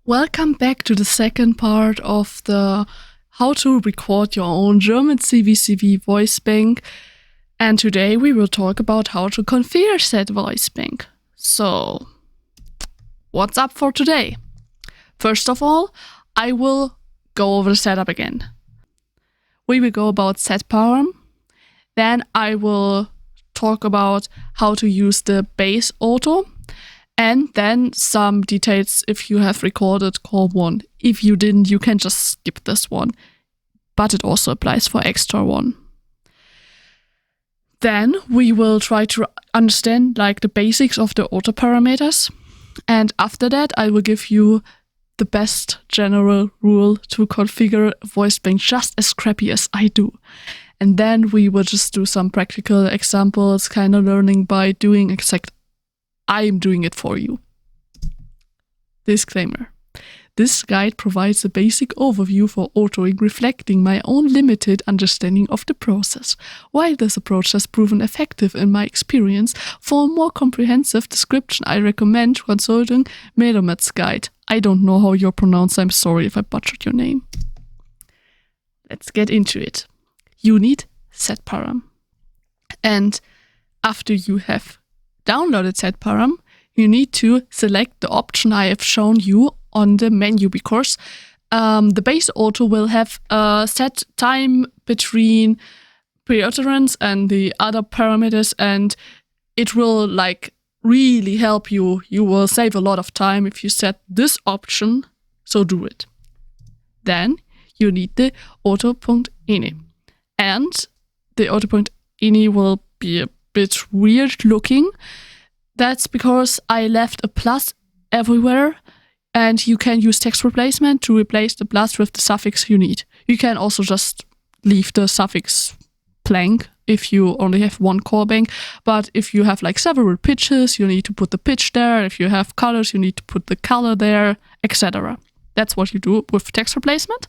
Welcome back to the second part of the how to record your own German CVCV voice bank. And today we will talk about how to configure said voice bank. So, what's up for today? First of all, I will go over the setup again. We will go about SetParam. Then I will talk about how to use the base auto. And then some details if you have recorded call 1. If you didn't, you can just skip this one. But it also applies for extra one. Then we will try to understand the basics of the oto-Parameters. And after that, I will give you the best general rule to configure Voicebank just as crappy as I do. And then we will just do some practical examples, kind of learning by doing I'm doing it for you. Disclaimer. This guide provides a basic overview for otoing, reflecting my own limited understanding of the process. While this approach has proven effective in my experience, for a more comprehensive description I recommend consulting Melamet's guide. I don't know how you're pronounced, I'm sorry if I butchered your name. Let's get into it. You need SetParam. And after you have downloaded SetParam, you need to select the option I have shown you on the menu because the base auto will have a set time between pre-utterance and the other parameters, and it will really help you. You will save a lot of time if you set this option, so do it. Then you need the oto.ini. And the oto.ini will be a bit weird looking. That's because I left a plus everywhere, and you can use text replacement to replace the plus with the suffix you need. You can also just leave the suffix blank if you only have one call bank, but if you have several pitches, you need to put the pitch there. If you have colors, you need to put the color there, etc. That's what you do with text replacement.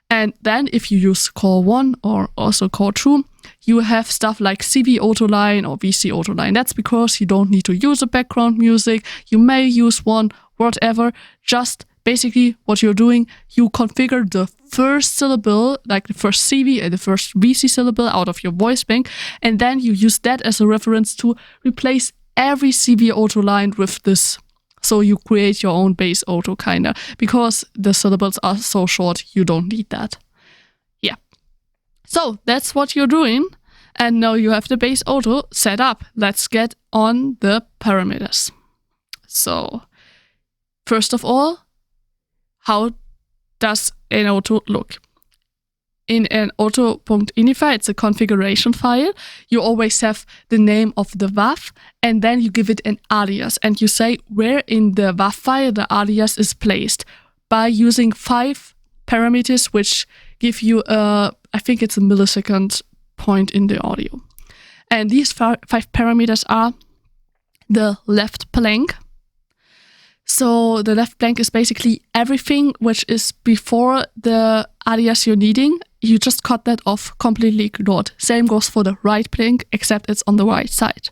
And then if you use call 1 or also call 2, you have stuff like CV auto line or VC auto line. That's because you don't need to use a background music. You may use one, whatever. Just basically what you're doing, you configure the first syllable, like the first CV and the first VC syllable out of your voice bank. And then you use that as a reference to replace every CV auto line with this. So you create your own base auto kinda, because the syllables are so short, you don't need that. Yeah. So that's what you're doing. And now you have the base auto set up. Let's get on the parameters. So first of all, how does an auto look? In an oto.ini file, it's a configuration file. You always have the name of the WAV, and then you give it an alias, and you say where in the WAV file the alias is placed by using 5 parameters, which give you I think it's a millisecond point in the audio. And these 5 parameters are the left blank. So the left blank is basically everything which is before the alias you're needing. You just cut that off, completely ignored. Same goes for the right blank, except it's on the right side.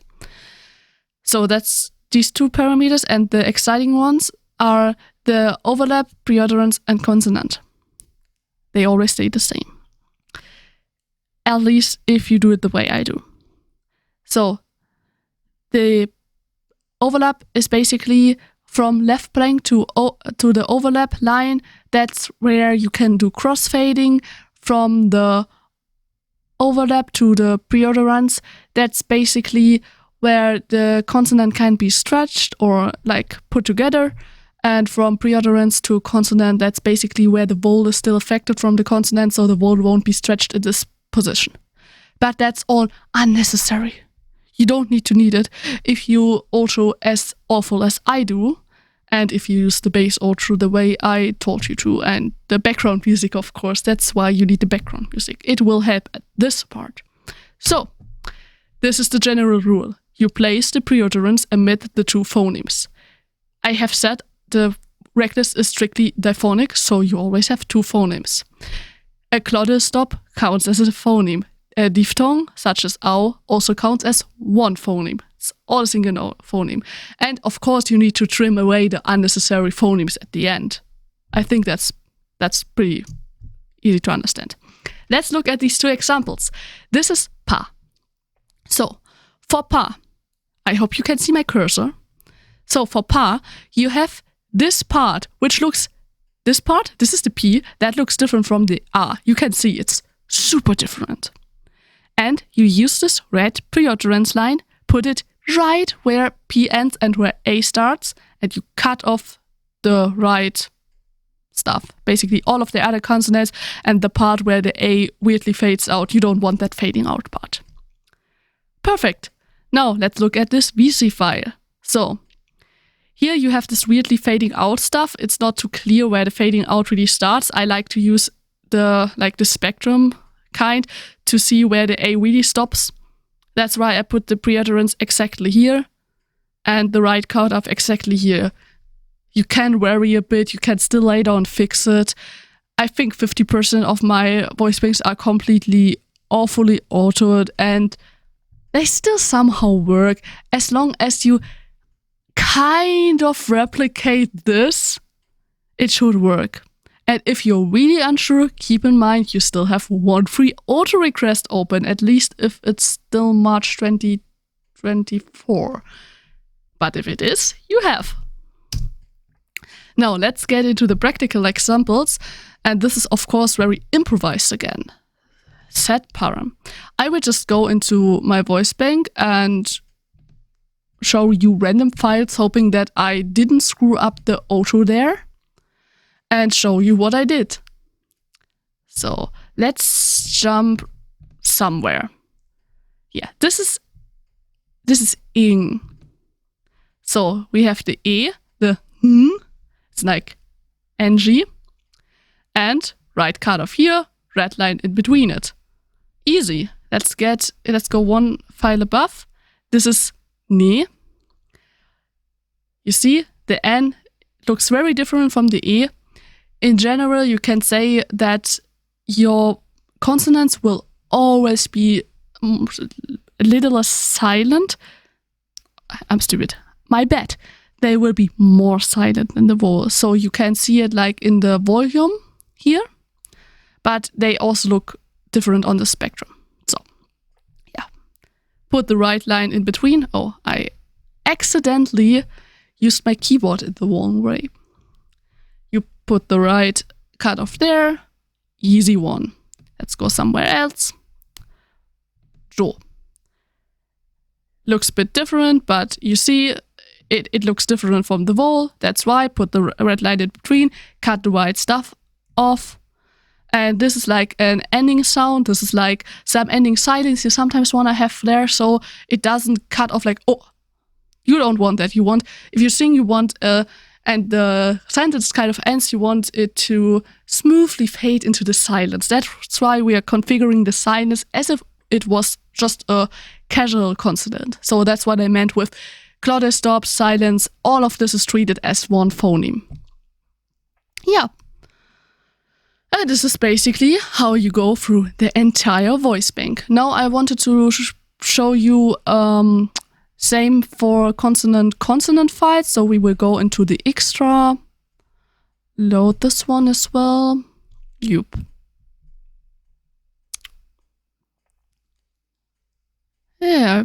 So that's these 2 parameters, and the exciting ones are the overlap, pre-utterance, and consonant. They always stay the same. At least if you do it the way I do. So the overlap is basically from left blank to the overlap line. That's where you can do crossfading. From the overlap to the pre-utterance, that's basically where the consonant can be stretched or put together. And from pre-utterance to consonant, that's basically where the vowel is still affected from the consonant, so the vowel won't be stretched in this position. But that's all unnecessary. You don't need it if you auto as awful as I do, and if you use the base auto the way I taught you to, and the background music, of course. That's why you need the background music. It will help at this part. So, this is the general rule. You place the pre-utterance amid the 2 phonemes. I have said the reckless is strictly diphonic, so you always have 2 phonemes. A glottal stop counts as a phoneme. A diphthong, such as ow, also counts as one phoneme. It's all a single phoneme. And of course, you need to trim away the unnecessary phonemes at the end. I think that's pretty easy to understand. Let's look at these two examples. This is pa. So, for pa, I hope you can see my cursor. So, for pa, you have this part, which looks, this part, this is the P, that looks different from the A. You can see it's super different. And you use this red pre-utterance line, put it right where P ends and where A starts, and you cut off the right stuff. Basically all of the other consonants and the part where the A weirdly fades out. You don't want that fading out part. Perfect. Now let's look at this VC file. So here you have this weirdly fading out stuff. It's not too clear where the fading out really starts. I like to use the spectrum kind to see where the A really stops. That's why I put the pre-utterance exactly here and the right cutoff exactly here. You can vary a bit, you can still later on fix it. I think 50% of my voice banks are completely awfully autoed and they still somehow work as long as you kind of replicate this, it should work. And if you're really unsure, keep in mind you still have one free auto request open, at least if it's still March 2024. But if it is, you have. Now let's get into the practical examples. And this is of course very improvised again. SetParam. I will just go into my voice bank and show you random files, hoping that I didn't screw up the auto there, and show you what I did. So let's jump somewhere. Yeah, this is ing. So we have the e, the n, it's like ng, and right cutoff here, red line in between it. Easy. Let's go one file above. This is ne. You see, the n looks very different from the e. In general, you can say that your consonants will always be a little less silent. I'm stupid. My bad. They will be more silent than the vowel. So you can see it like in the volume here, but they also look different on the spectrum. So, yeah. Put the right line in between. Oh, I accidentally used my keyboard in the wrong way. You put the right cutoff there. Easy one. Let's go somewhere else. Jo. Looks a bit different, but you see it looks different from the vowel. That's why put the red line in between, cut the white stuff off. And this is like an ending sound. This is like some ending silence you sometimes want to have there, so it doesn't cut off like, oh, you don't want that. You want, if you sing, you want, and the sentence kind of ends, you want it to smoothly fade into the silence. That's why we are configuring the silence as if it was just a casual consonant. So that's what I meant with glottal stop, silence. All of this is treated as one phoneme. Yeah. And this is basically how you go through the entire voice bank. Now I wanted to show you same for consonant files. So we will go into the extra, load this one as well. Yup. Yeah,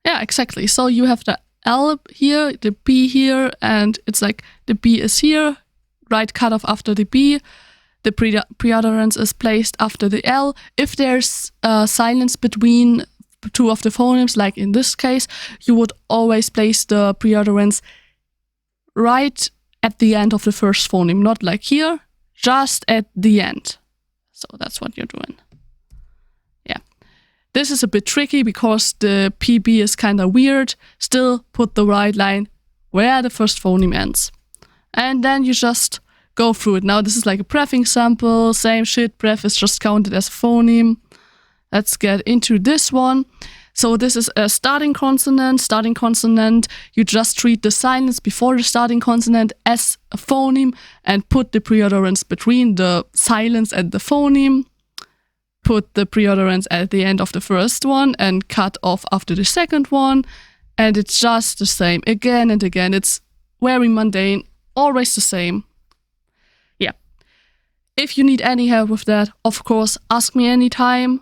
exactly. So you have the L here, the B here, and it's like the B is here, right cutoff after the B. The pre-utterance is placed after the L. If there's silence between two of the phonemes, like in this case, you would always place the pre-utterance right at the end of the first phoneme, not like here, just at the end. So that's what you're doing. Yeah. This is a bit tricky because the PB is kind of weird. Still put the right line where the first phoneme ends. And then you just go through it. Now this is like a prefing sample. Same shit, pref is just counted as a phoneme. Let's get into this one. So this is a starting consonant. Starting consonant, you just treat the silence before the starting consonant as a phoneme and put the pre-utterance between the silence and the phoneme. put the preorderance at the end of the first one and cut off after the second one. And it's just the same again and again. It's very mundane, always the same. Yeah. If you need any help with that, of course, ask me anytime.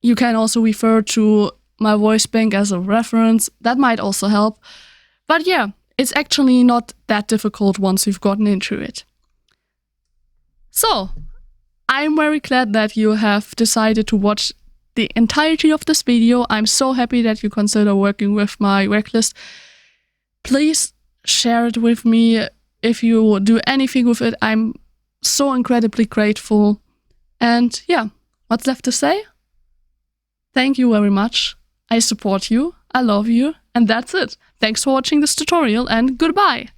You can also refer to my Voicebank as a reference. That might also help. But yeah, it's actually not that difficult once you've gotten into it. So, I'm very glad that you have decided to watch the entirety of this video. I'm so happy that you consider working with my checklist. Please share it with me if you do anything with it. I'm so incredibly grateful. And yeah, what's left to say? Thank you very much. I support you, I love you, and that's it. Thanks for watching this tutorial and goodbye!